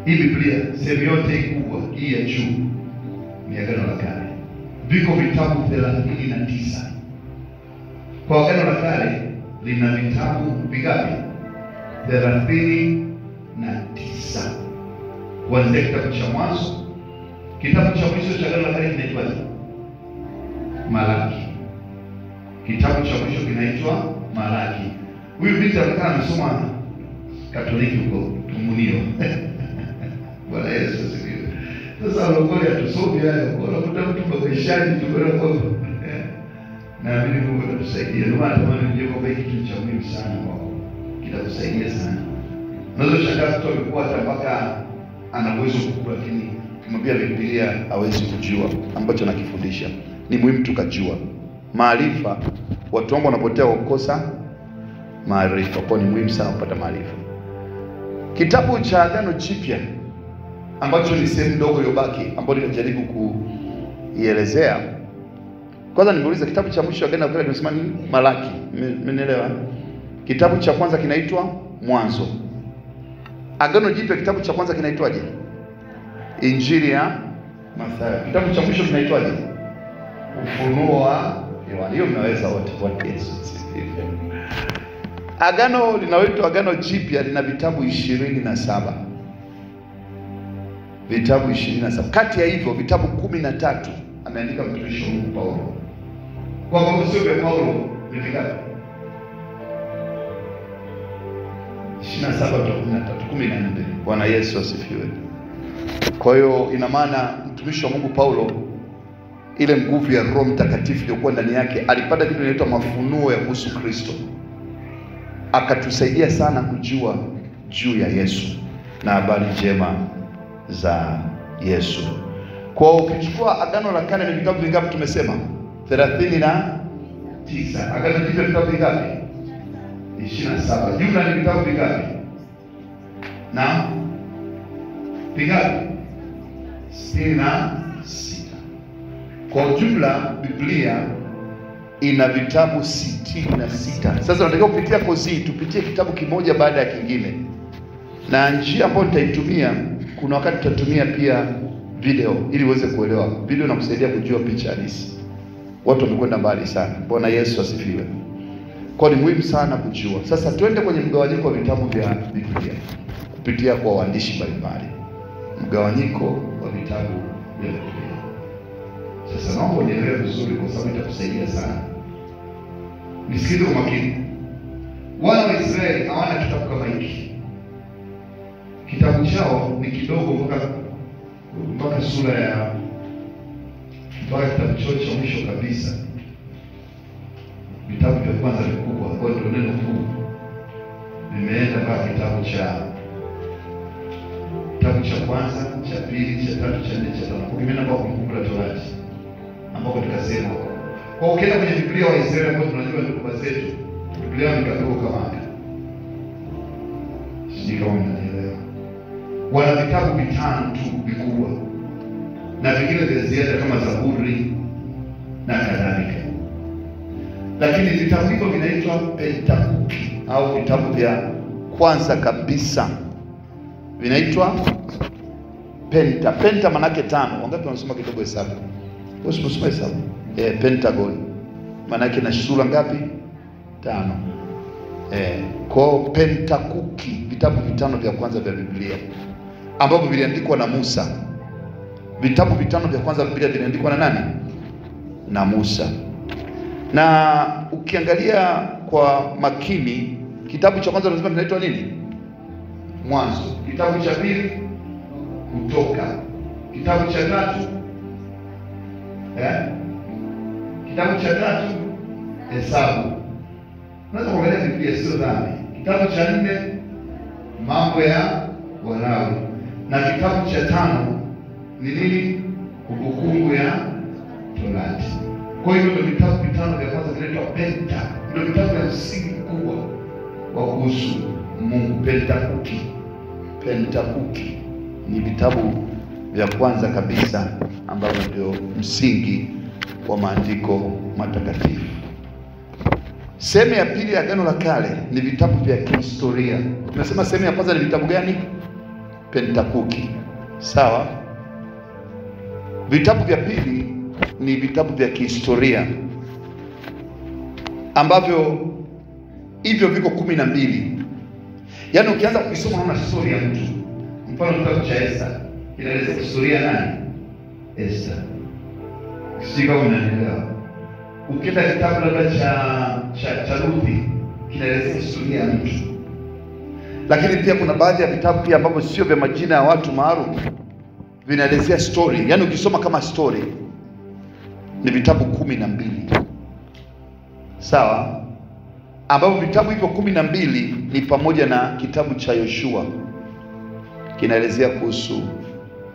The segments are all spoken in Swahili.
Hii Biblia sehemu yote kubwa hii ya juu ni Agano la Kale. Viko vitabu 39. Kwa Agano la Kale lina vitabu vingapi? 39. Kuanzia kitabu cha Mwanzo. Kitabu cha mwisho cha Agano la Kale kinaitwa Malaki. Kitabu cha mwisho kinaitwa Malaki. Huyu binti anakaa amesoma Katoliki huko Tumunio. Bwana Yesu asifiwe. Sasa walokole atusomi hayo. Unakuta mtu mabishaji tu bora kwa. Na mimi Mungu atatusaidia. Ndio maana tamani nijue kwamba hiki kitu cha muhimu sana kwako. Kitakusaidia sana. Unaweza shangaa mtu alikuwa hata mpaka ana uwezo mkubwa, lakini kumwambia Biblia hawezi kujua ambacho nakifundisha. Ni muhimu tukajua. Maarifa, watu wangu wanapotea kukosa maarifa. Kwa ni muhimu sana kupata maarifa. Kitabu cha Agano Jipya ambacho ni sehemu ndogo iliyobaki ambayo nimejaribu kuielezea. Kwanza nimeuliza kitabu cha mwisho Agano la Kale tunasema ni Malaki. Mmenielewa? Kitabu cha kwanza kinaitwa Mwanzo. Agano Jipya kitabu cha kwanza kinaitwaje? Injili ya Mathayo. Kitabu cha mwisho kinaitwaje? Ufunuo wa Yohana. Hiyo mnaweza wote kwa Yesu. Agano linaloitwa Agano Jipya lina vitabu 27. Vitabu 27. Kati ya hivyo vitabu 13 ameandika mtumishi wa Mungu Paulo. Kwa sababu sio kwa Paulo ni vingapi? 27 to 14. Bwana Yesu asifiwe. Kwa hiyo ina maana mtumishi wa Mungu Paulo, ile nguvu ya Roho Mtakatifu iliyokuwa ndani yake, alipata kitu kinaitwa mafunuo ya kuhusu Kristo. Akatusaidia sana kujua juu ya Yesu na habari njema za Yesu. Kwa ukichukua Agano la Kale ni vitabu vingapi tumesema? 39. Agano Jipya vitabu vingapi? 27. Jumla ni vitabu vingapi? Na vingapi? 66. Kwa jumla Biblia ina vitabu 66. Sasa tunataka kupitia kozi hii tupitie kitabu kimoja baada ya kingine. Na njia ambayo nitaitumia, kuna wakati tutatumia pia video ili uweze kuelewa. Video inakusaidia kujua picha halisi. Watu wamekwenda mbali sana. Bwana Yesu asifiwe. Kwa ni muhimu sana kujua. Sasa twende kwenye mgawanyiko wa vitabu vya Biblia kupitia kwa waandishi mbalimbali. Mgawanyiko wa vitabu vya Biblia. Sasa naomba unielewe vizuri kwa sababu itakusaidia sana. Nisikize kwa makini. Wana wa Israeli hawana kitabu kama hiki. Kitabu chao ni kidogo mpaka sura ya mpaka kitabu chao cha mwisho kabisa. Vitabu vya kwanza vikubwa kwa ndio neno kuu. Vimeenda mpaka kitabu cha kwanza, cha pili, cha tatu, cha nne, cha tano. Ukimeenda kwa Kumbukumbu la Torati ambapo tukasema kwa ukienda kwenye Biblia wa Israeli ambao tunajua ndio baba zetu, Biblia ni kadogo kama hapa. Sisi kama mnaelewa. Wana vitabu 5 tu vikubwa. Na vingine vya ziada kama Zaburi na kadhalika. Lakini vitabu hivyo vinaitwa Pentateuki au vitabu vya kwanza kabisa. Vinaitwa Penta manake 5. Wangapi wanasoma kidogo hesabu? Usipasoma hesabu. Pentagon. Manake na sura ngapi? 5. Kwa Pentateuki, vitabu 5 vya kwanza vya Biblia ambavyo viliandikwa na Musa. Vitabu 5 vya kwanza Biblia viliandikwa na nani? Na Musa. Na ukiangalia kwa makini, kitabu cha kwanza lazima kinaitwa nini? Mwanzo. Kitabu cha pili Kutoka. Kitabu cha tatu kitabu cha tatu Hesabu. Unaweza kuangalia Biblia sio dhambi. Kitabu cha 4 Mambo ya Walawi. Na kitabu cha 5 ni nini? Kumbukumbu ya Torati. Kwa hiyo ndio vitabu 5 vya kwanza vinaitwa Penta. Ndio vitabu vya msingi mkubwa wa kuhusu Mungu. Pentateuki ni vitabu vya kwanza kabisa ambavyo ndio msingi wa maandiko matakatifu. Sehemu ya pili ya Agano la Kale ni vitabu vya kihistoria. Tunasema sehemu ya kwanza ni vitabu gani? Pentakuki. Sawa? Vitabu vya pili ni vitabu vya kihistoria ambavyo hivyo viko 12. Yaani ukianza kusoma unaona historia ya mtu. Mfano kitabu cha Esther kinaeleza historia nani? Esther. Sisi kama unaelewa. Ukienda kitabu labda cha Ruthi kinaeleza historia ya mtu. Lakini pia kuna baadhi ya vitabu pia ambavyo sio vya majina ya watu maalum, vinaelezea story. Yaani ukisoma kama story ni vitabu 12. Sawa? Ambavyo vitabu hivyo 12 ni pamoja na kitabu cha Yoshua, kinaelezea kuhusu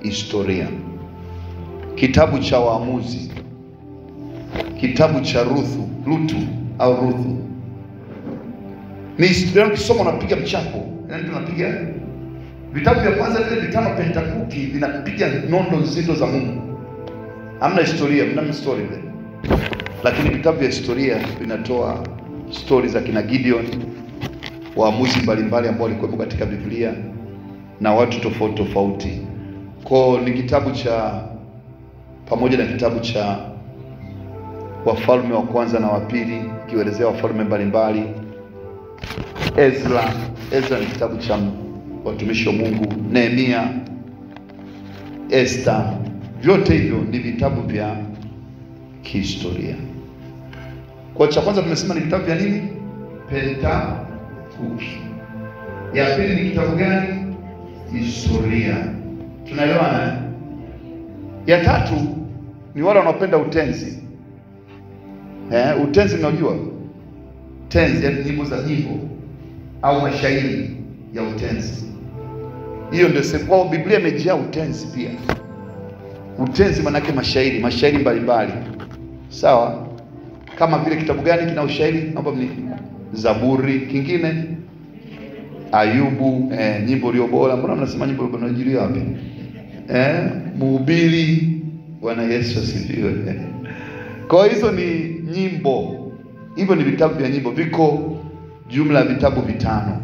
historia. Kitabu cha Waamuzi, kitabu cha Ruthu ni historia. Ukisoma unapiga mchapo, yaani tunapiga vitabu vya kwanza vile vitano Pentakuki vinapiga nondo nzito za Mungu. Hamna historia, mna story vile. Lakini vitabu vya historia vinatoa stories za kina Gideon, waamuzi mbalimbali ambao walikuwa katika Biblia na watu tofauti tofauti. Kwa ni kitabu cha pamoja na kitabu cha Wafalme wa kwanza na wa pili kielezea wafalme mbalimbali. Ezra ni kitabu cha watumishi wa Mungu. Nehemia, Esther, vyote hivyo ni vitabu vya kihistoria. Kwa cha kwanza tumesema ni vitabu vya nini? Pentakuki. Ya pili ni kitabu gani? Historia. Tunaelewana? Ya tatu ni wale wanaopenda utenzi. Utenzi unajua? Tenzi, yaani nyimbo za nyimbo au mashairi ya utenzi. Hiyo ndio sema Biblia imejaa utenzi pia. Utenzi maana yake mashairi mbalimbali. Sawa? Kama vile kitabu gani kina ushairi? Naomba Zaburi, kingine Ayubu, nyimbo iliyo bora. Mbona mnasema nyimbo iliyo bora inajiria wapi? Mhubiri. Bwana Yesu asifiwe. Kwa hizo ni nyimbo. Hivyo ni vitabu vya nyimbo, viko jumla ya vitabu 5.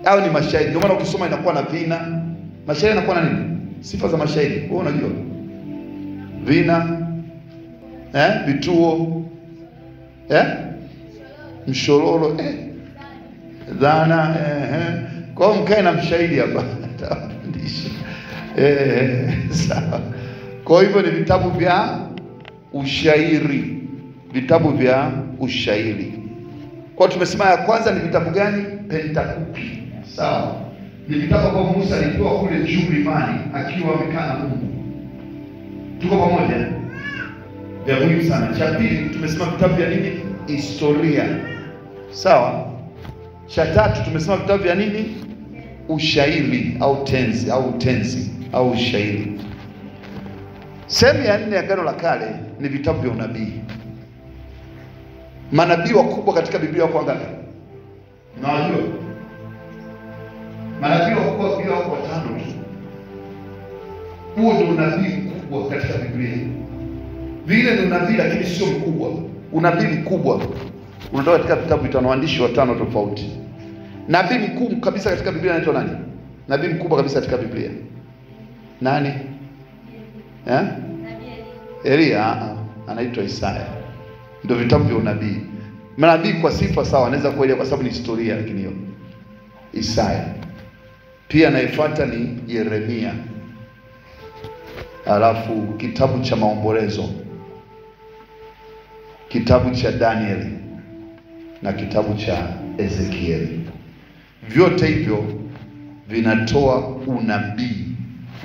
Au ni mashairi. Ndio maana ukisoma inakuwa na vina. Mashairi yanakuwa na nini? Sifa za mashairi. Wewe unajua? Vina, vituo, mshororo, dhana, Kwa hiyo mkae na mshairi hapa atafundisha. Sawa. Kwa hivyo ni vitabu vya ushairi. Vitabu vya ushairi. Kwa tumesema ya kwanza ni vitabu gani? Pentakuki. Sawa. Ni vitabu ambavyo Musa alipewa kule juu mlimani akiwa amekaa na Mungu. Tuko pamoja? Vya muhimu sana. Cha pili tumesema vitabu vya nini? Historia. Sawa. Cha tatu tumesema vitabu vya nini? Ushairi au tenzi au ushairi. Sehemu ya 4 ya Agano la Kale ni vitabu vya unabii. Manabii wakubwa katika Biblia wako ngapi? Unajua? Manabii wakubwa Biblia wako 5 tu. Huo ndio unabii mkubwa katika Biblia. Vile ni unabii lakini sio mkubwa. Unabii mkubwa unatoka katika vitabu 5, waandishi 5 tofauti. Nabii mkuu kabisa katika Biblia anaitwa nani? Nabii mkubwa kabisa katika Biblia. Nani? Elia, anaitwa Isaya. Ndio vitabu vya unabii. Manabii kwa sifa sawa anaweza kuelea kwa sababu ni historia, lakini hiyo Isaya. Pia anayefuata ni Yeremia. Alafu kitabu cha maombolezo, kitabu cha Danieli na kitabu cha Ezekieli. Vyote hivyo vinatoa unabii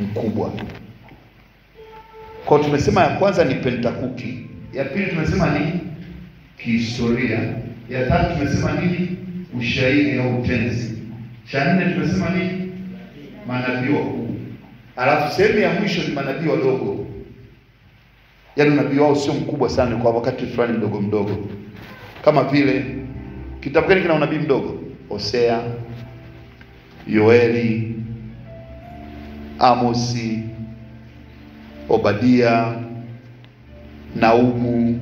mkubwa. Kwa tumesema ya kwanza ni Pentakuki, ya pili tumesema ni kihistoria, ya tatu tumesema nini? Ushairi au utenzi, cha 4 tumesema nini? Manabii wakuu. Alafu sehemu ya mwisho ni manabii wadogo. Yaani unabii wao sio mkubwa sana, kwa wakati fulani mdogo. Kama vile kitabu gani kina unabii mdogo? Hosea, Yoeli, Amosi, Obadia, Naumu,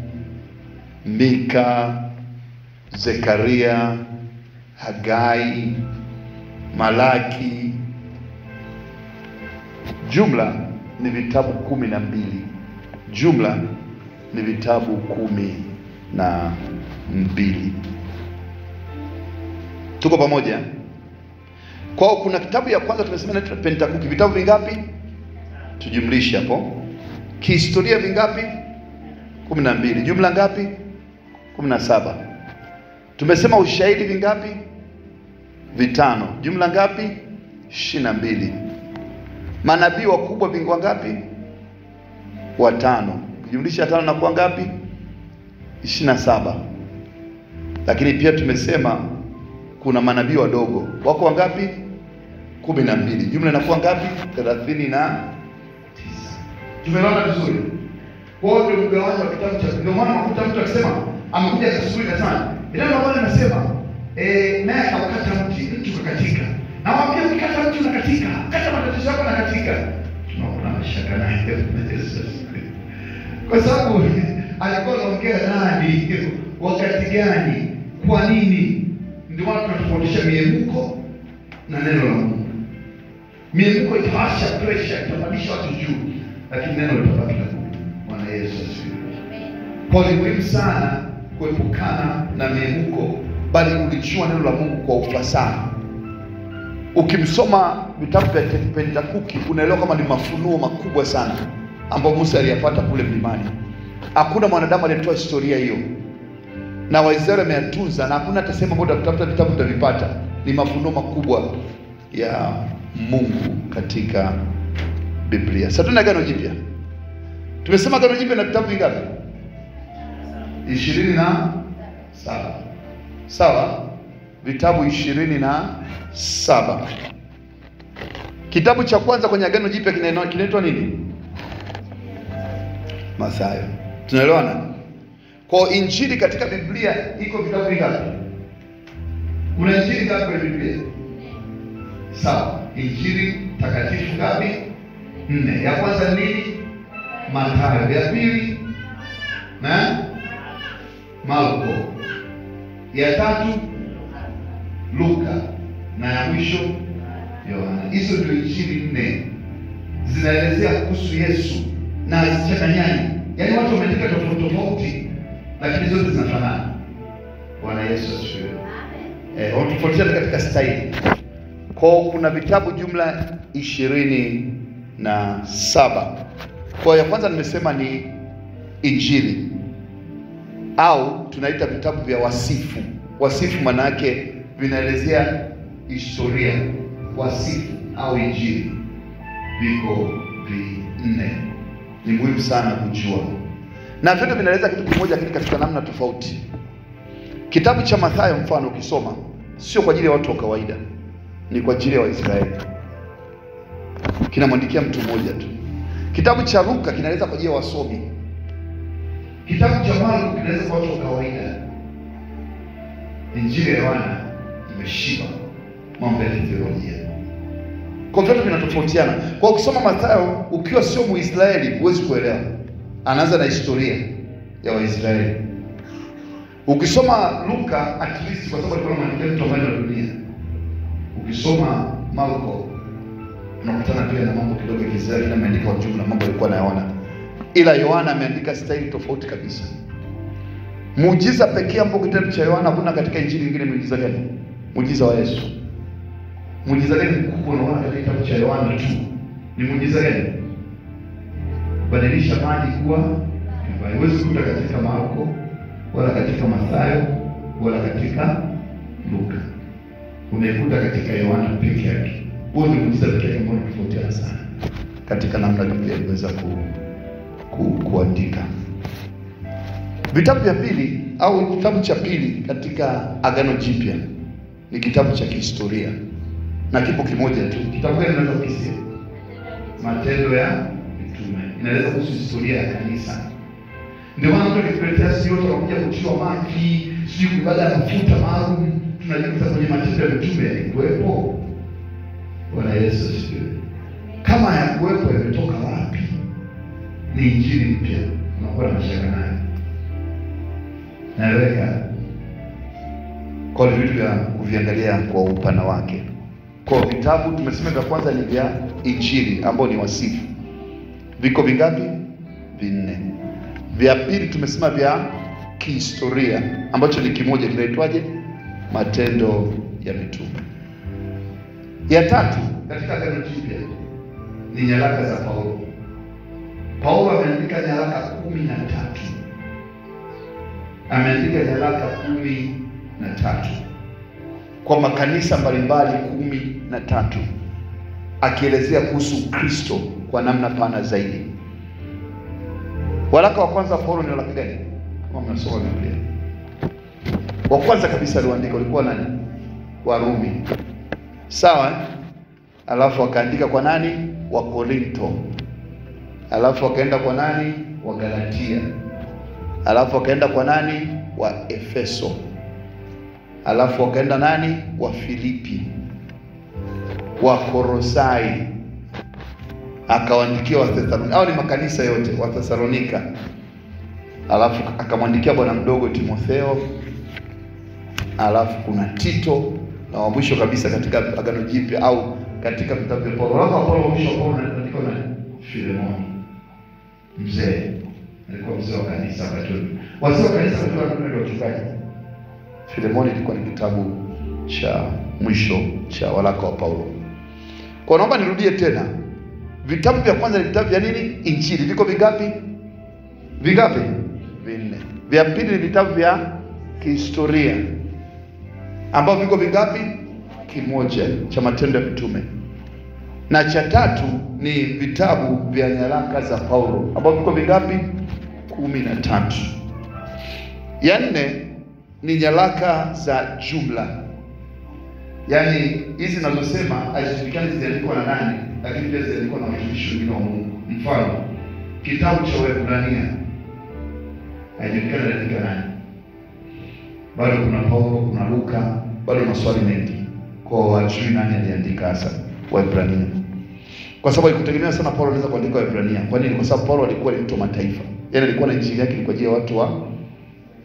Mika, Zekaria, Hagai, Malaki, Jumla ni vitabu 12. Jumla ni vitabu 12. Tuko pamoja? Kwa hiyo kuna kitabu ya kwanza tumesema inaitwa Pentateuch. Vitabu vingapi? Tujumlishe hapo. Kihistoria vingapi? 12. Jumla ngapi? 17. Tumesema ushahidi vingapi? 5. Jumla ngapi? 22. Manabii wakubwa bingwa ngapi? 5. Kujumlisha 5 na kuwa ngapi? 27. Lakini pia tumesema kuna manabii wadogo wako wangapi? 12. Jumla inakuwa ngapi? 39. Tumeona vizuri. Kwa hiyo ndio mgawanyo wa kitabu cha. Ndio maana unakuta mtu akisema amekuja asubuhi na sana. Ndio Bwana anasema naye akakata mti ukakatika. Na waambia ukikata mti unakatika, kata matatizo yako unakatika. Tunaona mashaka naye Yesu. Kwa sababu alikuwa anaongea nani, wakati gani, kwa nini? Ndio maana tunatofautisha miemko na neno la Mungu. Miemko itawasha pressure, itapandisha watu juu, lakini neno litabaki la Mungu. Bwana Yesu asifiwe. Kwa hiyo muhimu sana kuepukana na miemko, bali kulijua neno la Mungu kwa ufasaha. Ukimsoma vitabu vya Pentateuch unaelewa kama ni mafunuo makubwa sana ambayo Musa aliyapata kule mlimani. Hakuna mwanadamu aliyetoa historia hiyo, na Waisraeli wameyatunza, na hakuna atasema bado kutafuta vitabu tutavipata. Ni mafunuo makubwa ya Mungu katika Biblia. Sasa tuna Agano Jipya. Tumesema Agano Jipya na vitabu vingapi? 27. Sawa? Vitabu 27. Kitabu cha kwanza kwenye Agano Jipya kinaitwa nini? Mathayo. Tunaelewana? Kwa Injili katika Biblia iko vitabu vingapi? Kuna Injili ngapi kwenye Biblia? Sawa. Injili takatifu ngapi? 4. Ya kwanza nini? Mathayo. Ya pili Marko. Ya tatu Luka, na ya mwisho Yohana. Hizo ndio Injili 4. Zinaelezea kuhusu Yesu na hazichanganyani. Yaani watu wameandika tofauti lakini zote zinafanana. Bwana Yesu asifiwe. Wanatofautiana katika staili. Kwa kuna vitabu jumla 27. Kwa ya kwanza nimesema ni Injili, au tunaita vitabu vya wasifu. Wasifu maana yake vinaelezea historia. Wasifu au Injili viko 4. Ni muhimu sana kujua, na vyote vinaeleza kitu kimoja katika namna tofauti. Kitabu cha Mathayo mfano ukisoma, sio kwa ajili ya watu wa kawaida, ni kwa ajili ya Waisraeli. Kinamwandikia mtu mmoja tu. Kitabu cha Luka kinaeleza kwa ajili ya wasomi. Kitabu cha Marko kinaeleza kwa watu wa kawaida. Injili ya Yohana imeshiba mambo ya teolojia. Kwa vyote vinatofautiana. Kwa ukisoma Mathayo ukiwa sio Muisraeli huwezi kuelewa. Anaanza na historia ya Waisraeli. Ukisoma Luka at least kwa sababu alikuwa anaandika mtu wa dunia. Ukisoma Marko unakutana pia na mambo kidogo ya Israeli na ameandika kwa jumla mambo alikuwa anayaona. Ila Yohana ameandika staili tofauti kabisa. Muujiza pekee ambao kitabu cha Yohana kuna katika Injili nyingine. Muujiza gani? Muujiza wa Yesu. Muujiza gani mkubwa unaona katika kitabu cha Yohana tu? Ni muujiza gani? Badilisha maji kuwa divai. Huwezi kukuta katika Marko wala katika Mathayo wala katika Luka. Unaikuta katika Yohana pekee yake. Huo ni muujiza pekee ambao unatofautiana sana katika namna Biblia inaweza kuandika. Vitabu vya pili au kitabu cha pili katika Agano Jipya ni kitabu cha kihistoria, na kipo kimoja tu. Kitabu gani unaweza kukisia? Matendo ya Mitume. Inaeleza kuhusu historia ya kanisa. Ndio maana mtu akituletea sio yote anakuja kutiwa maji, sio ibada ya mafuta maalum, tunajikuta kwenye Matendo ya Mitume yalikuwepo. Bwana Yesu asifiwe. Kama hayakuwepo yametoka wapi? Ni Injili mpya. Unakuwa na mashaka nayo. Naeleweka? Kwa vitu vya kuviangalia kwa upana wake. Kwa vitabu tumesema vya kwanza ni vya Injili ambao ni wasifu. Viko vingapi? 4. Vya pili tumesema vya kihistoria ambacho ni kimoja, kinaitwaje? Matendo ya Mitume. Ya tatu katika Agano Jipya ni nyaraka za Paulo. Paulo ameandika nyaraka 13. Ameandika nyaraka 13 kwa makanisa mbalimbali 13, akielezea kuhusu Kristo kwa namna pana zaidi. Waraka wa kwanza Paulo ni waraka gani? Kama mnasoma Biblia, wa kwanza kabisa aliandika ulikuwa nani? Warumi. Sawa? Alafu akaandika kwa nani? Wa Korinto. Alafu akaenda kwa nani? Wa Galatia. Alafu akaenda kwa nani? Wa Efeso. Alafu akaenda nani? Wa Filipi, wa Kolosai, akawaandikia wa Thesalonika. Hao ni makanisa yote, wa Thesalonika. Alafu akamwandikia bwana mdogo Timotheo. Alafu kuna Tito, na wa mwisho kabisa katika Agano Jipya au katika vitabu vya Paulo. Alafu Paulo mwisho Paulo anaandika na Filemoni. Mzee alikuwa mzee wa kanisa Katoliki. Wazee wa kanisa Katoliki ndio wachungaji. Filemoni ilikuwa ni kitabu cha mwisho cha waraka wa Paulo. Kwa naomba nirudie tena. Vitabu vya kwanza ni vitabu vya nini? Injili. Viko vingapi? Vingapi? 4. Vya pili ni vitabu vya kihistoria ambao viko vingapi? Kimoja, cha Matendo ya Mitume. Na cha tatu ni vitabu vya nyaraka za Paulo ambao viko vingapi? 13. Ya 4 ni nyaraka za jumla. Yaani hizi ninazosema hazijulikani ziliandikwa na nani, lakini pia ziliandikwa na watumishi wengine wa Mungu. Mfano, kitabu cha Waebrania hajulikani aliandika nani. Bado kuna Paulo, kuna Luka, bado maswali mengi. Kwa wajui nani aliandika hasa Waebrania. Kwa sababu ikutegemea sana Paulo anaweza kuandika Waebrania. Kwa nini? Kwa sababu Paulo alikuwa ni mtu wa mataifa. Yaani alikuwa na injili yake kwa ajili ya watu wa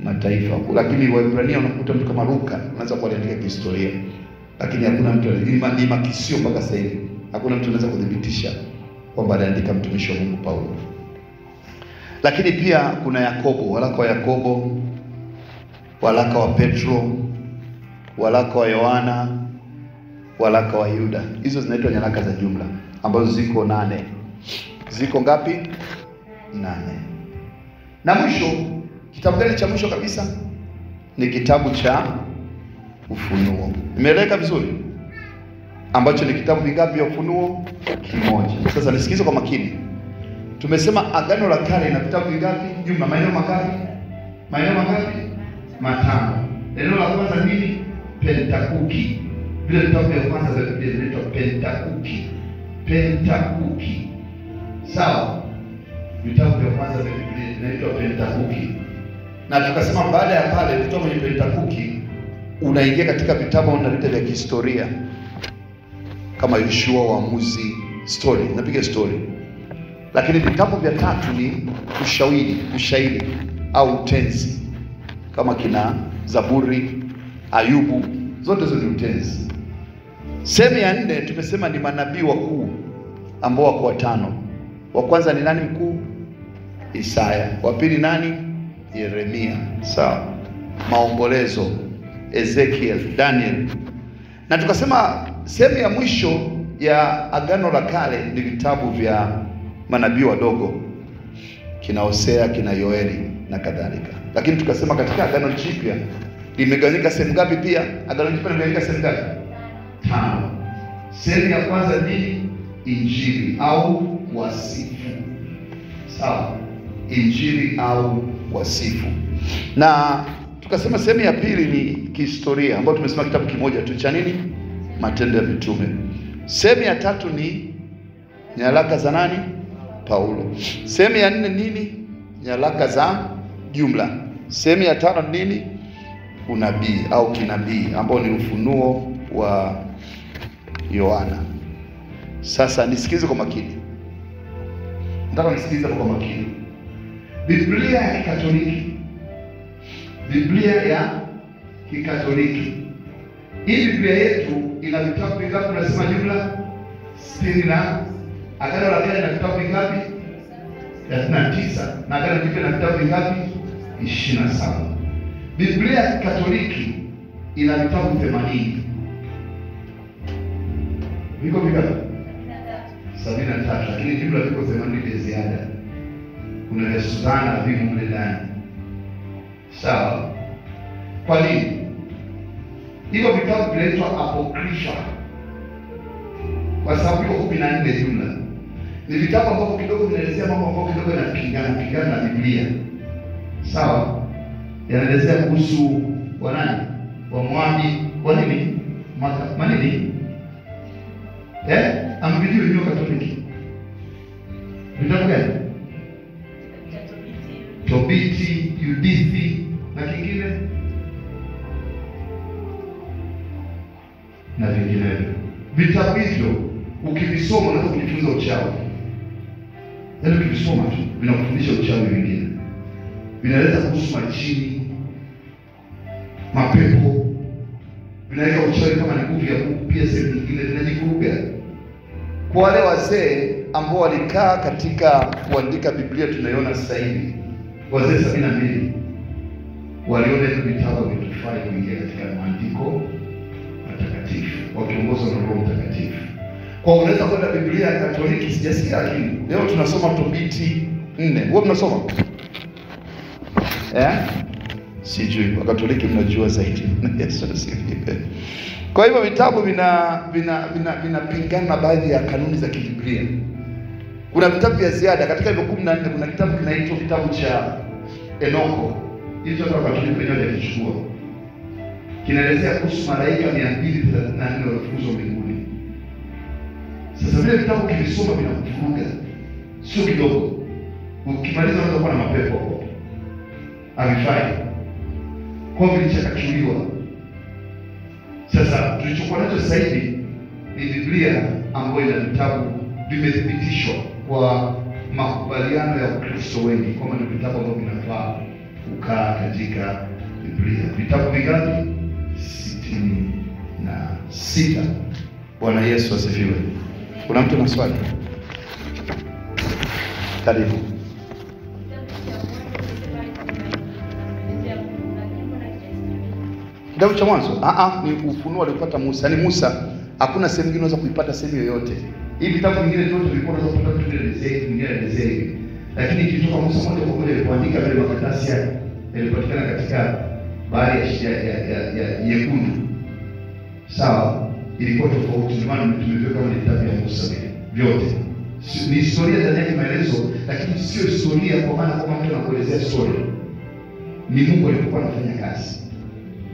mataifa. Lakini Waebrania unakuta mtu kama Luka anaweza kuandika kihistoria. Lakini hakuna mtu ni makisio mpaka sasa hivi. Hakuna mtu anaweza kudhibitisha kwamba aliandika mtumishi wa Mungu Paulo. Lakini pia kuna Yakobo, waraka wa Yakobo, waraka wa Petro, waraka wa Yohana, waraka wa Yuda. Hizo zinaitwa nyaraka za jumla ambazo ziko 8. Ziko ngapi? 8. Na mwisho, kitabu gani cha mwisho kabisa? Ni kitabu cha Ufunuo. Imeeleweka vizuri? Ambacho ni kitabu vingapi vya Ufunuo? Kimoja. Sasa nisikize kwa makini. Tumesema Agano la Kale ina vitabu vingapi? Jumla maeneo mangapi? Maeneo mangapi? 5. Eneo la kwanza nini? Pentakuki. Vile vitabu vya kwanza vya Biblia vinaitwa Pentakuki. Pentakuki. Sawa? Vitabu vya kwanza vya Biblia vinaitwa Pentakuki. Na tukasema baada ya pale kutoka kwenye Pentakuki unaingia katika vitabu vya kihistoria kama Yoshua, Waamuzi, story, napiga story. Lakini vitabu vya tatu ni ushairi au utenzi kama kina Zaburi, Ayubu, zote hizo ni utenzi. Sehemu ya 4 tumesema ni manabii wakuu ambao wako 5. Wa kwanza ni nani mkuu? Isaya. Wa pili nani? Yeremia. Sawa. Maombolezo, Ezekiel, Daniel. Na tukasema sehemu ya mwisho ya Agano la Kale ni vitabu vya manabii wadogo, kina Hosea, kina Yoeli na kadhalika. Lakini tukasema katika Agano Jipya limegawanyika sehemu ngapi pia? Agano Jipya limegawanyika sehemu ngapi? 5. Sehemu ya kwanza ni Injili au wasifu. Sawa? Injili au wasifu. Na tukasema sehemu ya pili ni kihistoria ambayo tumesema kitabu kimoja tu cha nini? Matendo ya Mitume. Sehemu ya tatu ni nyaraka za nani? Paulo. Sehemu ya 4 nini? Nyaraka za jumla. Sehemu ya 5 nini? Unabii au kinabii ambao ni ufunuo wa Yohana. Sasa nisikize kwa makini. Nataka nisikize kwa makini. Biblia ya Kikatoliki. Biblia ya Kikatoliki Hii Biblia yetu ina vitabu vingapi? Tunasema jumla 60 na Agano la Kale na vitabu vingapi? 39. Na Agano Jipya na vitabu vingapi? 27. Biblia ya Katoliki ina vitabu 80. Viko vingapi? 73, lakini jumla viko 80 vya ziada. Kuna vya Suzana vimo mle ndani. Sawa? Kwa nini? Hivyo vitabu vinaitwa apokrifa kwa sababu viko 14 jumla. Ni vitabu ambavyo kidogo vinaelezea mambo ambayo kidogo yanapingana na Biblia. Sawa? Yanaelezea kuhusu wanani? Wa Moabi, wa nini? Manini? Ambidio hiyo Katoliki. Vitabu gani? Tobiti, Yudithi na kingine na vinginevyo. Vitabu hivyo ukivisoma unaweza kujifunza uchawi. Yaani ukivisoma tu vinakufundisha uchawi mwingine. Vinaeleza kuhusu majini, mapepo. Vinaweka uchawi kama ni nguvu ya Mungu, pia sehemu nyingine zinajivuruga. Kwa wale wazee ambao walikaa katika kuandika Biblia tunaiona sasa hivi, wazee 72 waliona hizo vitabu vitufai kuingia katika maandiko matakatifu wakiongozwa na Roho Mtakatifu. Kwa unaweza kwenda Biblia ya Katoliki, sijasikia, lakini leo tunasoma Tobiti 4. Wewe mnasoma? Sijui, wa Katoliki mnajua zaidi. Yesu asifiwe. Kwa hivyo vitabu vinapingana na baadhi ya kanuni za Biblia. Kuna vitabu vya ziada katika hivyo 14. Kuna kitabu kinaitwa kitabu cha Enoko. Hicho kwa Katoliki wenyewe walichukua. Kinaelezea kuhusu malaika 234 walifukuzwa mbinguni. Sasa vile vitabu kivisoma vinakuvuruga. Sio kidogo. Ukimaliza unaweza kuwa na mapepo hapo. Havifai. Kwa vile chakachuliwa. Sasa tulichokuwa nacho sasa hivi ni Biblia ambayo ina vitabu vimethibitishwa kwa makubaliano ya Wakristo wengi kwamba ni vitabu ambavyo vinafaa kukaa katika Biblia. Vitabu vingapi? 66. Bwana Yesu asifiwe. Kuna mtu na swali? Karibu. Kitabu cha Mwanzo? Ni ufunuo alipata Musa. Ni Musa. Hakuna sehemu nyingine unaweza kuipata sehemu yoyote. Hivi vitabu vingine vyote vilikuwa unaweza kupata tu ile. Lakini kitoka Musa moja kwa moja alipoandika vile makaratasi yake yalipatikana katika bahari ya Nyekundu. Sawa? Ilikuwa tofauti, ndio maana tumeviweka kama vitabu vya Musa vyote. Ni historia ndani yake maelezo, lakini sio historia kwa maana kama mtu anakuelezea story. Ni Mungu alikuwa anafanya kazi.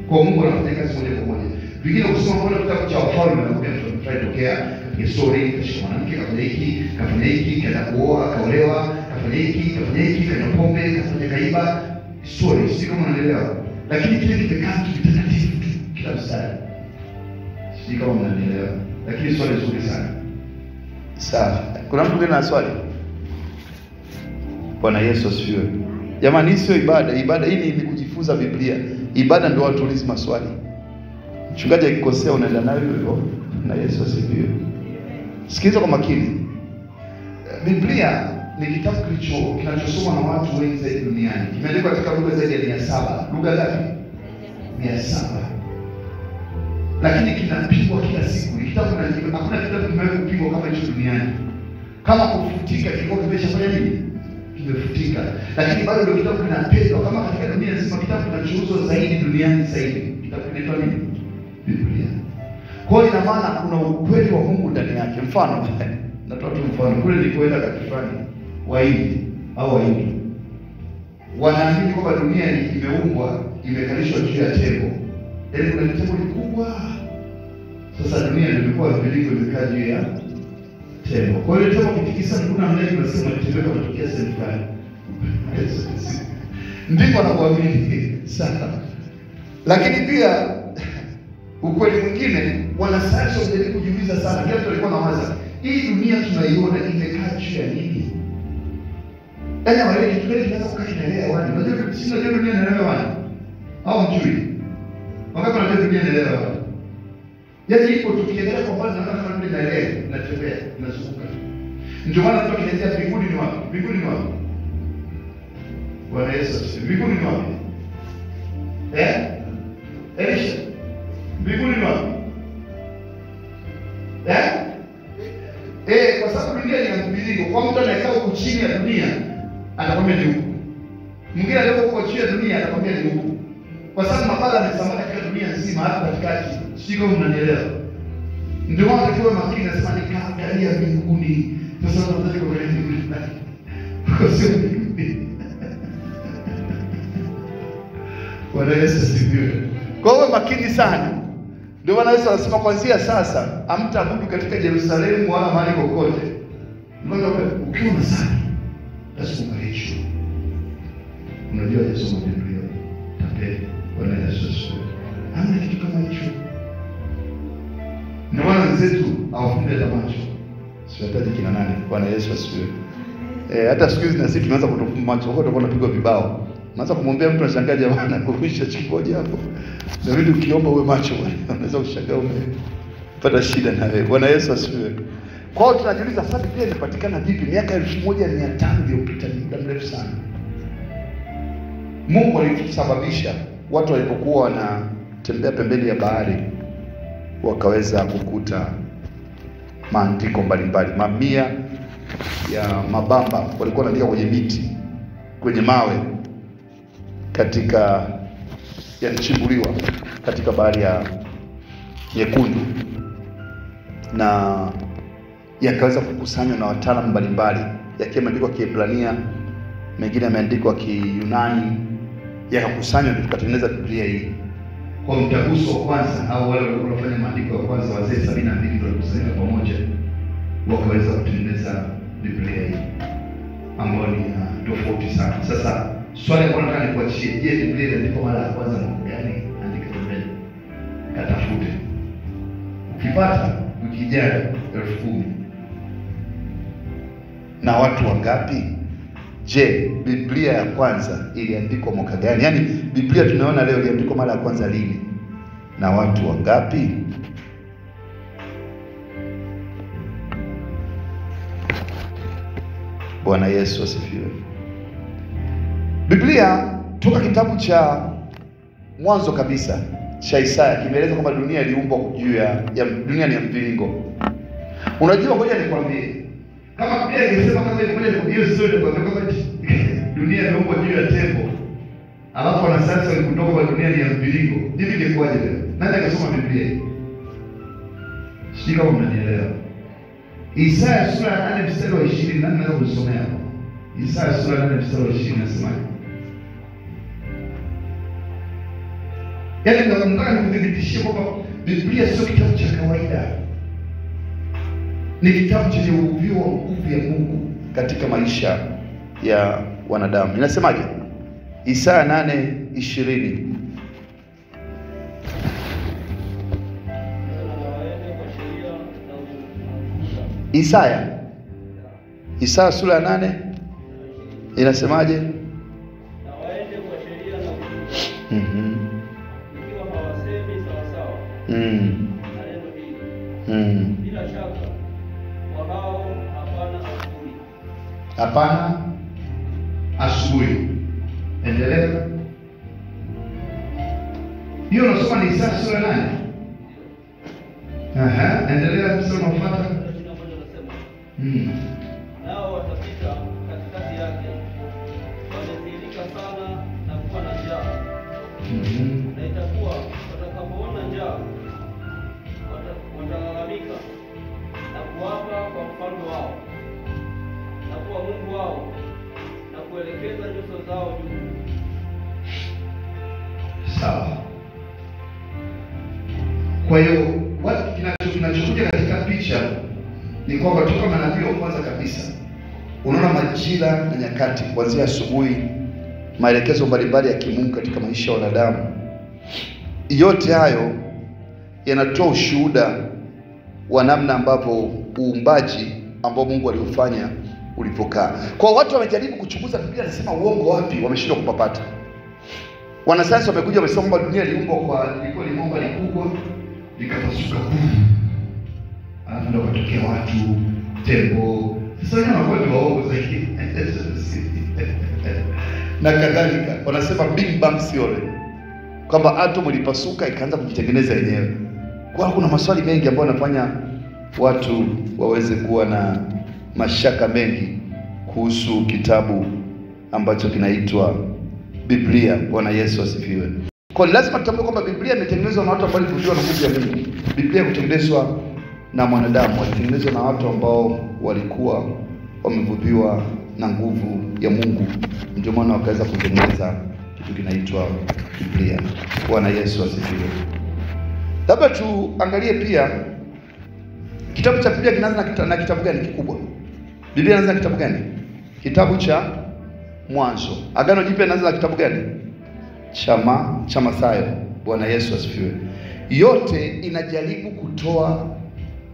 Kwa Mungu anafanya kazi moja kwa moja. Vingine kusoma kwa kitabu cha Wafalme na kwa tunatokea katika story kisha mwanamke kafanya hiki, kaenda kuoa, kaolewa, kafanya hiki, kaenda pombe, kafanya kaiba, story sio kama unaelewa. Lakini kile kimekaa kitakatifu kila mstari. Sio kama unaelewa. Lakini swali zuri sana. Sawa. Kuna mtu ana swali? Bwana Yesu asifiwe. Jamani, hii sio ibada. Ibada hii ni kujifunza Biblia. Ibada ndio watu ulizi maswali. Mchungaji akikosea unaenda nayo hivyo. Na Yesu asifiwe. Sikiliza kwa makini. Biblia ni kitabu kinachosomwa na watu wengi zaidi duniani. Kimeandikwa katika lugha zaidi ya 700. Lugha ngapi? 700. Lakini kinapigwa kila siku. Kitabu hakuna kitabu kimeweza kupigwa kama hicho duniani. Kama kufutika kilikuwa kimeshafanya nini? Kimefutika. Lakini bado ndio kitabu kinapendwa kama katika dunia nzima kitabu kinachouzwa zaidi duniani zaidi. Kitabu kinaitwa nini? Biblia. Kwa hiyo ina maana kuna ukweli wa Mungu ndani yake. Mfano, natoa tu mfano. Kule nilipoenda katifani Wahindi au Wahindi wanaamini kwamba dunia imeumbwa imekalishwa juu ya tembo. Yaani kuna tembo kubwa. Sasa dunia ilikuwa vilivyo imekaa juu ya tembo. Kwa hiyo tembo kitikisa kuna mlezi unasema kitembea kutokea sehemu fulani. Ndipo anakuamini sana. Lakini pia ukweli mwingine wanasayansi wanajaribu kujiuliza sana. Kila mtu alikuwa anawaza, hii dunia tunaiona imekaa juu ya nini? Yaani wale kitu gani kinaweza kukaa kinaelea wani? Unajua dunia inaelewa wani? Au mjui? Wakati unajua dunia inaelewa wani? Yaani ipo tukiendelea kwa mbali naona kama vile inaelea, inatembea, inazunguka. Ndio maana mtu akiniambia mbinguni ni wapi? Mbinguni ni wapi? Bwana Yesu asifiwe. Mbinguni ni wapi? Elisha. Mbinguni ni wapi? Kwa sababu dunia ina mviringo. Kwa mtu anayekaa huko chini ya dunia atakwambia ni huko. Mwingine aliye huko chini ya dunia atakwambia ni huko. Kwa sababu mabala yamesambaza katika dunia nzima hapa katikati. Sio mnanielewa. Ndio maana tukiwa makini nasema nikaangalia mbinguni. Sasa tunataka kuangalia mbinguni. Kwa sio mbinguni. Bwana Yesu asifiwe. Kwa hiyo makini sana. Ndio maana Yesu anasema kuanzia sasa hamtaabudu katika Yerusalemu wala mahali kokote. Mbona ukiona sana lazima ukaisho. Unajua Yesu mwenyewe tapeli. Bwana Yesu asifiwe. Hamna kitu kama hicho. Ndio maana wenzetu hawafunde macho. Siwataji kina nani. Bwana Yesu asifiwe. Hata siku hizi na sisi tunaanza kutofumba macho. Wote tunapigwa vibao. Unaanza kumwambia mtu anashangaa jamaa na kukuisha chikoje hapo. Na wewe ukiomba uwe macho bwana. Unaweza kushangaa umepata shida na wewe. Bwana Yesu asifiwe. Kwa hiyo tunajiuliza sasa Biblia inapatikana vipi? Miaka 1500 iliyopita ni muda mrefu sana. Mungu alisababisha watu walipokuwa wanatembea pembeni ya bahari wakaweza kukuta maandiko mbalimbali. Mamia ya mabamba walikuwa wanaandika kwenye miti, kwenye mawe katika yalichimbuliwa katika bahari ya Nyekundu na yakaweza kukusanywa na wataalamu mbalimbali, yakiwa yameandikwa Kiebrania, mengine yameandikwa Kiyunani, yakakusanywa ndio tukatengeneza Biblia hii. Kwa mtaguso wa kwanza au wale walikuwa wanafanya maandiko ya kwanza wazee 72 ndio walikusanyika pamoja wakaweza kutengeneza Biblia hii ambayo ni tofauti sana. Sasa swali ambalo nataka nikuachie, je, Biblia iliandikwa mara ya kwanza mwaka gani? Andika pembeni. Katafute. Ukipata ukijana 10,000. Na watu wangapi? Je, Biblia ya kwanza iliandikwa mwaka gani? Yaani Biblia tunaona leo iliandikwa mara ya kwanza lini? Na watu wangapi? Bwana Yesu asifiwe. Biblia toka kitabu cha mwanzo kabisa cha Isaya kimeeleza kwamba dunia iliumbwa juu ya dunia ni ya mviringo. Unajua, ngoja nikwambie, kama Biblia ingesema kama hiyo story kwamba dunia iliumbwa juu ya tembo, alafu wanasayansi walikutoka kwa dunia ni ya mviringo, hivi ingekuwaje leo? Nani akasoma Biblia? Sio kama mnanielewa. Isaya sura ya 8 mstari wa 20, nani anaweza kusomea hapo? Isaya sura ya 8 mstari wa 20 nasema, yaani nataka nikudhibitishie kwamba Biblia sio kitabu cha kawaida. Ni kitabu chenye uvuvio wa nguvu ya Mungu katika maisha ya wanadamu. Inasemaje? Isaya 8:20. Isaya sura ya 8 inasemaje? Na waende kwa sheria na utukufu. Ikiwa hawasemi sawa sawa. Neno hili. Bila shaka kwa hao hapana asubuhi. Hapana asubuhi. Endelea. Hiyo unasoma ni Isaya sura ya 8. Endelea mstari unaofuata. Nao watapita katikati yake, wamedhihirika sana na kuwa na njaa. Na itakuwa watakapoona njaa watalalamika na kuapa kwa mfalme wao na kuwa Mungu wao na kuelekeza nyuso zao juu. Sawa. Kwa hiyo kinachokuja katika picha ni kwamba toka manabii wa kwanza kabisa unaona majira na nyakati kuanzia asubuhi, maelekezo mbalimbali ya kimungu katika maisha ya wanadamu. Yote hayo yanatoa ushuhuda wa namna ambavyo uumbaji ambao Mungu aliufanya ulipokaa. Kwa watu wamejaribu kuchunguza Biblia, nasema uongo wapi, wameshindwa kupapata. Wanasayansi wamekuja wamesema kwamba dunia iliumbwa ilikuwa liumba likubwa, likapasuka, alafu ndio watokea watu tembo. Sasa wao wanakuwa waongo zaidi na kadhalika. Wanasema Big Bang theory, kwamba atom ilipasuka ikaanza kujitengeneza yenyewe. Kwa kuna maswali mengi ambayo yanafanya watu waweze kuwa na mashaka mengi kuhusu kitabu ambacho kinaitwa Biblia. Bwana Yesu asifiwe. Kwa lazima tutambue kwamba Biblia imetengenezwa na watu ambao walivutiwa na nguvu ya Mungu. Biblia kutengenezwa na mwanadamu, walitengenezwa na watu ambao walikuwa wamevutiwa na nguvu ya Mungu. Ndio maana wakaweza kutengeneza kitu kinaitwa Biblia. Bwana Yesu asifiwe. Labda tuangalie pia kitabu cha Biblia kinaanza na kitabu gani kikubwa? Biblia inaanza na kitabu gani? Kitabu cha Mwanzo. Agano Jipya inaanza na kitabu gani? Cha Mathayo. Bwana Yesu asifiwe. Yote inajaribu kutoa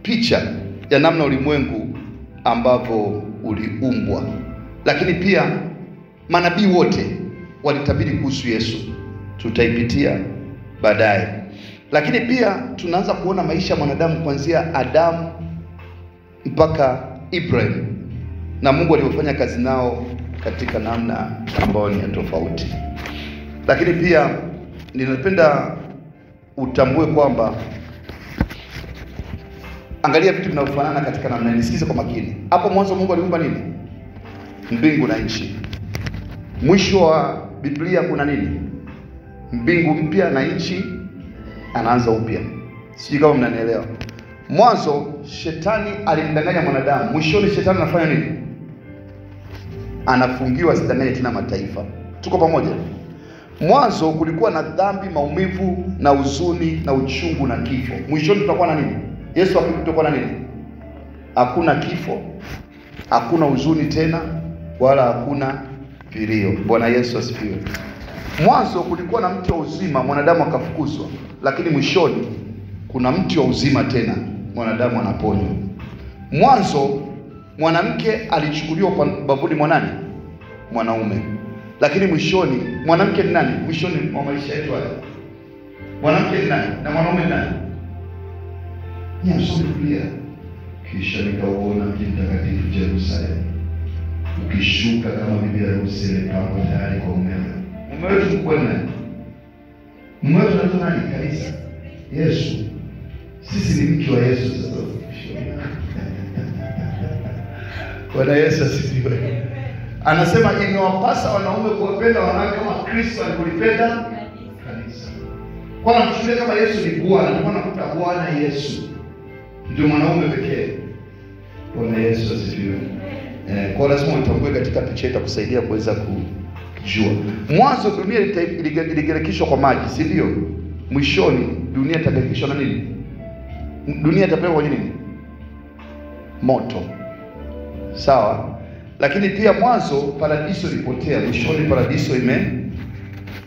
picha ya namna ulimwengu ambavyo uliumbwa. Lakini pia manabii wote walitabiri kuhusu Yesu. Tutaipitia baadaye. Lakini pia tunaanza kuona maisha ya mwanadamu kuanzia Adamu mpaka Ibrahim, na Mungu alivyofanya kazi nao katika namna ambayo ni tofauti. Lakini pia ninapenda utambue kwamba angalia vitu vinavyofanana katika namna. Nisikize kwa makini. Hapo mwanzo Mungu aliumba nini? Mbingu na nchi. Mwisho wa Biblia kuna nini? Mbingu mpya na nchi anaanza upya. Sijui kama mnanielewa. Mwanzo shetani alimdanganya mwanadamu. Mwishoni shetani anafanya nini? Anafungiwa asidanganye tena mataifa. Tuko pamoja? Mwanzo kulikuwa na dhambi, maumivu na huzuni na uchungu na kifo. Mwishoni tutakuwa na nini? Yesu akirudi tutakuwa na nini? Hakuna kifo, hakuna huzuni tena, wala hakuna vilio. Bwana Yesu asifiwe. Mwanzo kulikuwa na mti wa uzima, mwanadamu akafukuzwa, lakini mwishoni kuna mti wa uzima tena, mwanadamu anaponywa. Mwanzo mwanamke alichukuliwa bavuni mwa nani? Mwanaume. Lakini mwishoni mwanamke ni nani? Mwishoni mwa maisha yetu haya mwanamke ni nani na mwanaume ni nani? Mwanzo Biblia. Kisha nikauona mji mtakatifu Yerusalemu ukishuka kama bibi harusi imepambwa tayari kwa mumewe. Mume wetu mkuu ni nani? Mume wetu anaitwa nani? Kanisa. Yesu. Sisi ni mke wa Yesu sasa. Bwana Yesu asifiwe. Anasema imewapasa wanaume kuwapenda wanawake kama Kristo alivyolipenda kanisa. Kwa nini tunachukulia kama Yesu ni Bwana? Ndio maana tunakuta Bwana Yesu ndio mwanaume pekee. Bwana Yesu asifiwe. Kwa lazima utambue katika picha itakusaidia kuweza kujua. Mwanzo dunia iligerekishwa kwa maji, si ndio? Mwishoni dunia itagerekishwa na nini? Dunia itapelekwa kwenye nini? Moto. Sawa? Lakini pia mwanzo paradiso ilipotea, mwishoni paradiso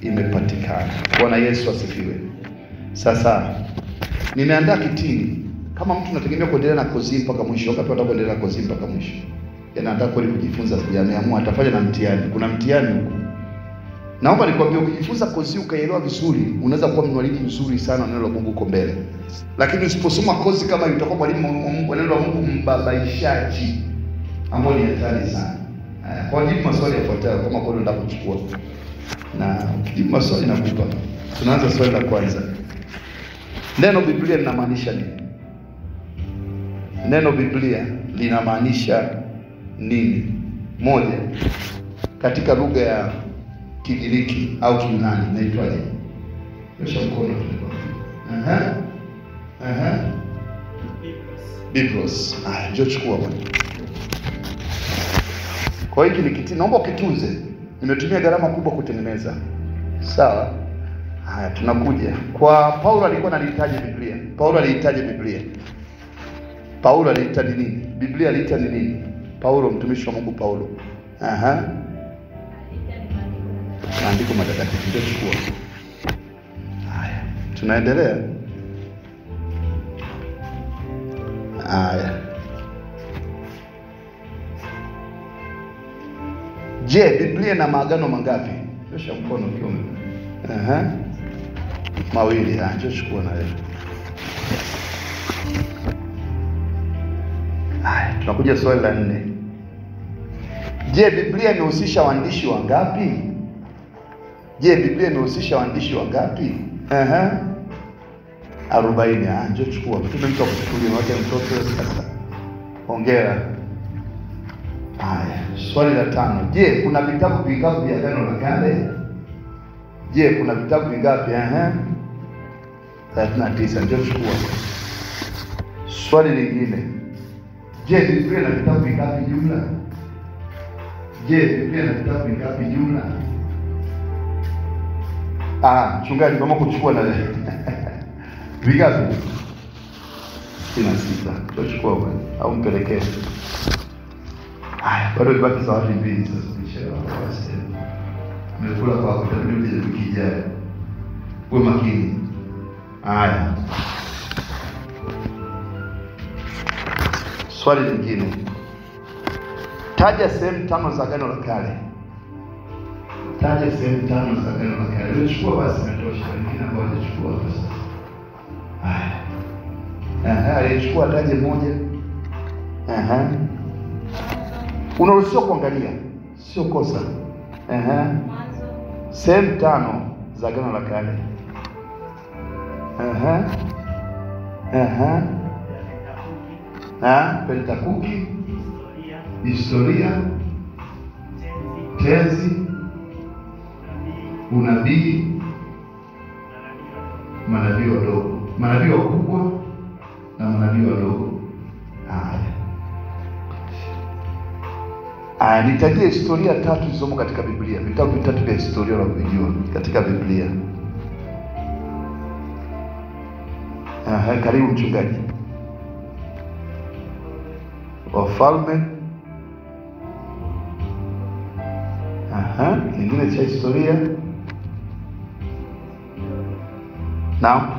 imepatikana. Bwana Yesu asifiwe. Sasa nimeandaa kitini. Kama mtu anategemea kuendelea na kozi mpaka mwisho, wakati ataendelea na kozi mpaka mwisho, anataka kweli kujifunza, ameamua atafanya na mtihani. Kuna mtihani huko. Naomba nikwambie, ukijifunza kozi ukaelewa vizuri, unaweza kuwa mwalimu mzuri sana neno la Mungu uko mbele. Lakini usiposoma kozi kama hiyo, utakuwa mwalimu wa Mungu, neno la Mungu mbabaishaji, ambao ni hatari sana. Kwa jibu maswali yafuatayo kama kweli unataka kuchukua. Na jibu maswali nakupa. Tunaanza swali la kwanza. Neno Biblia linamaanisha nini? Neno Biblia linamaanisha nini? Moja, katika lugha ya Kigiriki au Kiyunani inaitwaje? Nyosha mkono tunakwambia. Biblos. Njoo chukua bwana. Kwa hiki ni kitini, naomba ukitunze. Nimetumia gharama kubwa kutengeneza. Sawa? Haya, tunakuja. Kwa Paulo alikuwa analihitaji Biblia. Paulo alihitaji Biblia. Paulo aliita nini? Biblia aliita nini? Paulo, mtumishi wa Mungu Paulo. Maandiko matakatifu ndio chukua. Haya, tunaendelea. Haya. Je, Biblia ina maagano mangapi? Nyosha mkono kiume. Mawili. Njoo chukua na wewe. Tunakuja swali la 4. Je, Biblia imehusisha waandishi wangapi? Je, Biblia imehusisha waandishi wangapi? 40. Njoo chukua. Mtume mtu akuchukulie na wote mtoto sasa. Hongera. Haya, swali la 5. Je, kuna vitabu vingapi vya Agano la Kale? Je, kuna vitabu vingapi? 39. Njoo chukua. Swali lingine. Je, Biblia ina vitabu vingapi jumla? Je, Biblia ina vitabu vingapi jumla? Mchungaji kama kuchukua na vingapi? 66. Tuchukua bwana au mpelekee. Haya, bado ibaki zawadi 2 sasa inshallah. Nimekula kwa kutabiri wiki ijayo. Uwe makini. Haya. Swali lingine. Taja sehemu 5 za Agano la Kale. Taja sehemu 5 za Agano la Kale. Chukua basi natosha. Wengine ambao wachukua basi. Alichukua taje moja. Unaruhusiwa kuangalia. Sio kosa. Sehemu 5 za Agano la Kale. Pentakuki, historia, tenzi, unabii, manabii wadogo, manabii wakubwa na manabii wadogo. Nitajie historia 3 zilizomo katika Biblia. Vitabu 3 vya historia unavyojua katika Biblia. Karibu mchungaji. Wafalme. Kingine cha historia. Naam.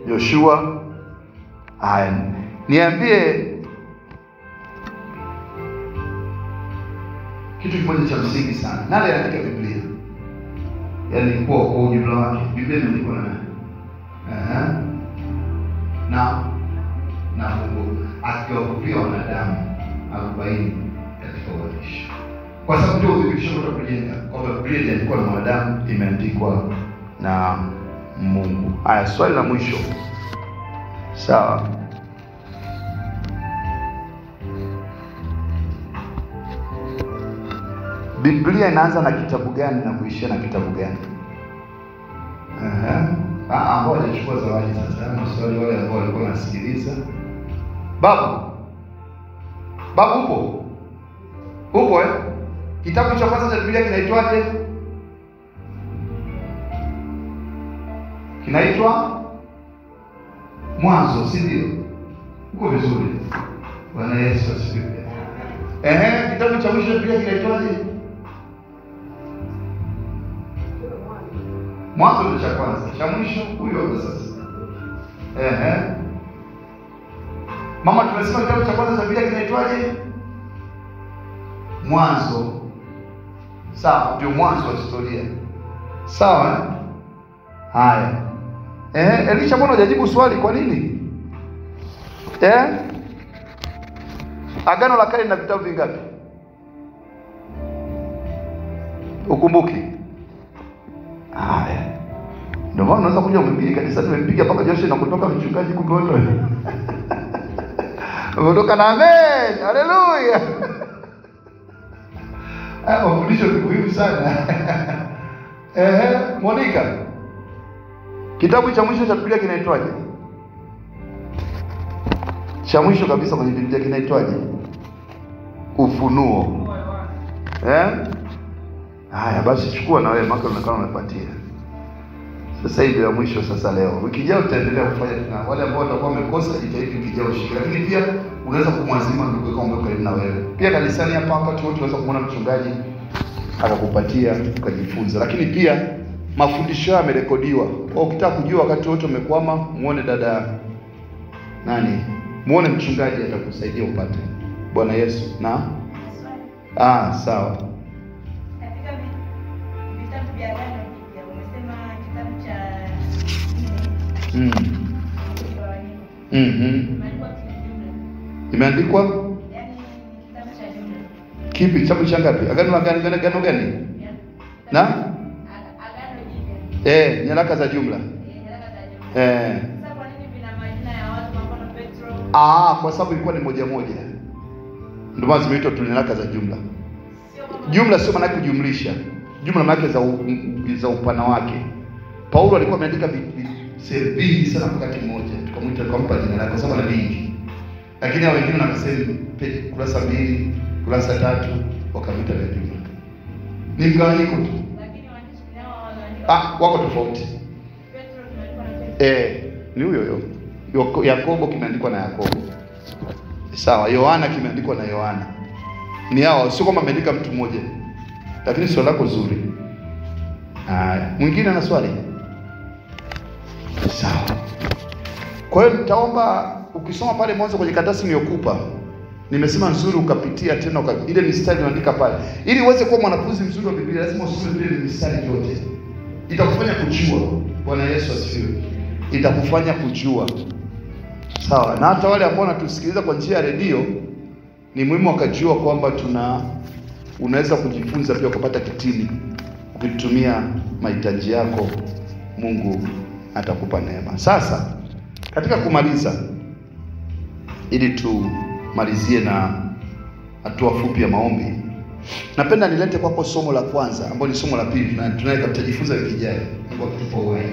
Yoshua. Niambie kitu kimoja cha msingi sana. Nani aliandika Biblia? Yaani kwa ujumla wake. Biblia imeandikwa na nani? Na Mungu akiwakupia wanadamu 40 katika uandishi. Kwa sababu ndio uthibitisho wa kujenga kwamba Biblia iliandikwa na wanadamu, imeandikwa na Mungu. Haya, swali la mwisho. Sawa. Biblia inaanza na kitabu gani na kuishia na kitabu gani? Ambao walichukua zawadi sasa. Maswali wale ambao walikuwa wanasikiliza. Babu upo? Upo Kitabu cha kwanza cha Biblia kinaitwaje? Kinaitwa Mwanzo, si ndio? Uko vizuri. Bwana Yesu asifiwe. Kitabu cha mwisho cha Biblia kinaitwaje? Mwanzo ndio cha kwanza, cha mwisho huyo hapo sasa. Mama, tumesema kitabu cha kwanza cha Biblia kinaitwaje? Mwanzo. Sawa, ndio mwanzo wa historia. Sawa? Haya. Elisha, mbona hujajibu swali? Kwa nini? Agano la Kale lina vitabu vingapi? Ukumbuki? Haya. Ndio maana unaweza kuja umpigie kanisani, umempiga mpaka Joshua na kutoka mchungaji kumbe wewe. Kutoka na amen. Haleluya. Mafundisho ni muhimu sana. Monica. Kitabu cha mwisho cha Biblia kinaitwaje? Cha mwisho kabisa kwenye Biblia kinaitwaje? Ufunuo. Haya basi chukua na wewe maka unakaa umepatia. Sasa hivi ya mwisho sasa leo. Wiki ijayo tutaendelea kufanya tena. Wale ambao watakuwa wamekosa jitahidi wiki ijayo ushike. Lakini pia unaweza kumwazima ndugu yako karibu na wewe. Pia kanisani hapa wakati wote unaweza kumwona mchungaji akakupatia ukajifunza. Lakini pia mafundisho yamerekodiwa. Ukitaka kujua wakati wote umekwama, muone dada muone mchungaji atakusaidia upate. Bwana Yesu. Na sawa. Katika vitabu vya Agano Jipya umesema kitabu cha Imeandikwa Kipi? Kitabu cha ngapi? Agano gani? Na? Agano Jipya. Nyaraka za jumla. Nyaraka za jumla. Sasa kwa nini vina majina ya watu kama Petro? Kwa sababu ilikuwa ni moja. Ndio maana zimeitwa tu nyaraka za jumla. Jumla sio maana kujumlisha. Jumla maana za upana wake. Paulo alikuwa ameandika sehemu vingi sana wakati mmoja. Tukampa jina lake kwa sababu ana vingi. Lakini hao wengine wanasema kurasa 2, kurasa 3 wakamita vya jumla. Ni mgawanyiko tu. Lakini waandishi nao wanaandika wako tofauti. Petro tumeandikwa na Petro. Ni huyo. Yakobo kimeandikwa na Yakobo. Sawa, Yohana kimeandikwa na Yohana. Ni hao, sio kama ameandika mtu mmoja. Lakini swali lako zuri. Mwingine ana swali? Sawa. Kwa hiyo nitaomba ukisoma pale mwanzo kwenye karatasi niliyokupa, nimesema nzuri ukapitia tena ile mistari unaandika pale. Ili uweze kuwa mwanafunzi mzuri wa Biblia lazima usome ile mistari yote. Itakufanya kujua. Bwana Yesu asifiwe. Itakufanya kujua. Sawa. Na hata wale ambao wanatusikiliza kwa njia ya redio ni muhimu wakajua kwamba unaweza kujifunza pia kupata kitini. Ukitumia mahitaji yako, Mungu atakupa neema. Sasa katika kumaliza, ili tumalizie na hatua fupi ya maombi, napenda nilete kwako somo la kwanza ambalo ni somo la pili na tutajifunza wiki ijayo. Mungu atupe uhai.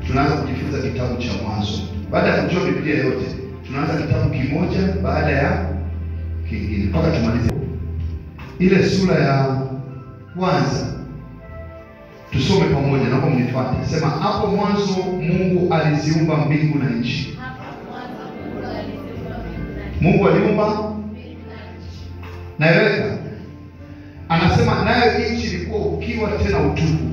Tunaanza kujifunza kitabu cha Mwanzo. Baada ya kujua Biblia yote, tunaanza kitabu kimoja baada ya kingine mpaka tumalize ile sura ya kwanza. Tusome pamoja, naomba mnifuate. Sema, hapo mwanzo Mungu aliziumba mbingu na nchi. Mungu aliumba naeleka. Anasema nayo nchi ilikuwa ukiwa tena utupu.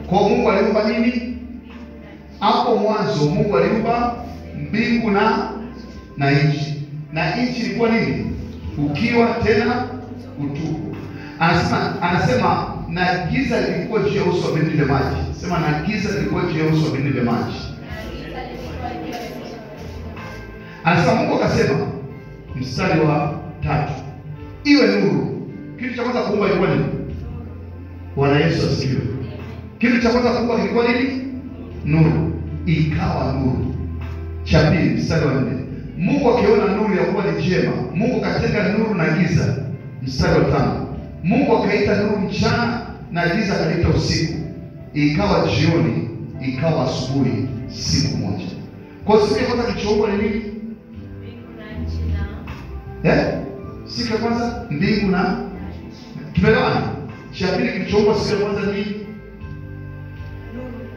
Kwa Mungu aliumba nini? Hapo mwanzo Mungu aliumba mbingu na nchi. Na nchi ilikuwa nini? Ukiwa tena utupu. Anasema na giza lilikuwa juu ya uso wa vilindi vya maji. Sema, na giza lilikuwa juu ya uso wa vilindi vya maji. Anasema Mungu akasema, mstari wa 3, iwe nuru. Kitu cha kwanza kuumba ilikuwa nini? Bwana Yesu asifiwe. Kitu cha kwanza kuumba kilikuwa nini? Nuru. Ikawa nuru. Cha pili, mstari wa 4, Mungu akiona nuru ya kuwa ni njema, Mungu katenga nuru na giza. Mstari wa 5, Mungu akaita nuru mchana na giza akaita usiku. Ikawa jioni, ikawa asubuhi, siku moja. Kwa siku ya kwanza kilichoumbwa ni nini? Mbingu na nchi na siku ya kwanza mbingu na tumeelewana. Cha pili kilichoumbwa siku ya kwanza ni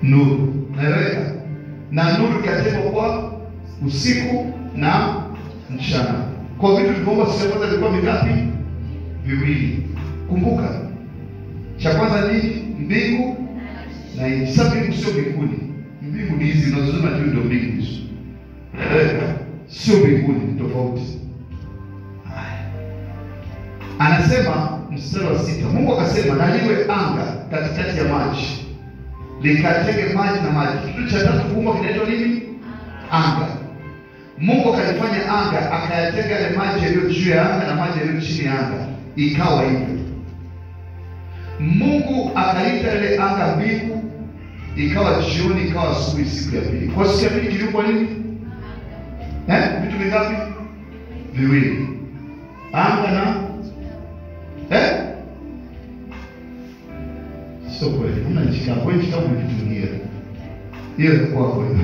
nuru. Naeleweka? Na nuru ikatengwa kwa usiku na mchana. Kwa vitu vilivyoumbwa siku ya kwanza vilikuwa vingapi? Viwili. Kumbuka, cha kwanza ni mbingu na nchi. Sasa mbingu sio mbinguni. Mbingu ni hizi unazoziona tu ndio mbingu hizo. Sio mbinguni, tofauti. Anasema mstari wa 6, Mungu akasema na liwe anga katikati ya maji, likatenge maji na maji. Kitu cha tatu kuumba kinaitwa nini? Anga. Mungu akalifanya anga, akayatenga yale maji yaliyo juu ya anga na maji yaliyo chini ya anga. Ikawa hivyo. Mungu akaita ile anga mbingu. Ikawa jioni, ikawa asubuhi, siku ya pili. Kwa siku ya pili kilikuwa nini? Vitu vingapi? Viwili. Anga na sio kweli. Hamna nchi kavu. Nchi kavu ni kitu kingine. Hiyo ni kwa kweli.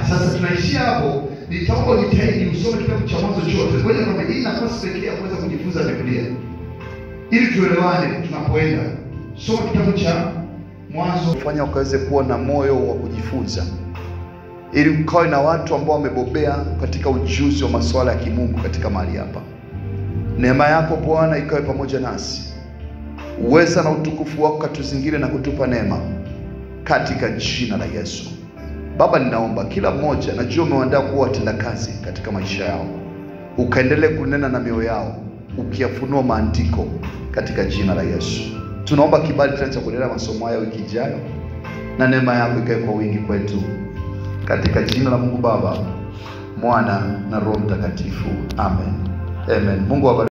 Sasa tunaishia hapo. Nitaomba nitaidi usome kitabu cha Mwanzo chote. Ngoja nikwambie, hii nafasi pekee ya kuweza kujifunza Biblia. Ili tuelewane tunapoenda. Soma kitabu cha Mwanzo, kufanya ukaweze kuwa na moyo wa kujifunza. Ili ukawe na watu ambao wamebobea katika ujuzi wa masuala ya kimungu katika mahali hapa. Neema yako Bwana ikawe pamoja nasi. Uweza na utukufu wako katuzingire na kutupa neema katika jina la Yesu. Baba, ninaomba kila mmoja, najua umewaandaa kuwa watendakazi katika maisha yao. Ukaendelee kunena na mioyo yao, ukiyafunua maandiko katika jina la Yesu. Tunaomba kibali tena cha kuendelea masomo haya wiki ijayo, na neema yako ikae kwa wingi kwetu katika jina la Mungu Baba, Mwana na Roho Mtakatifu. Amen. Amen. Mungu awabariki.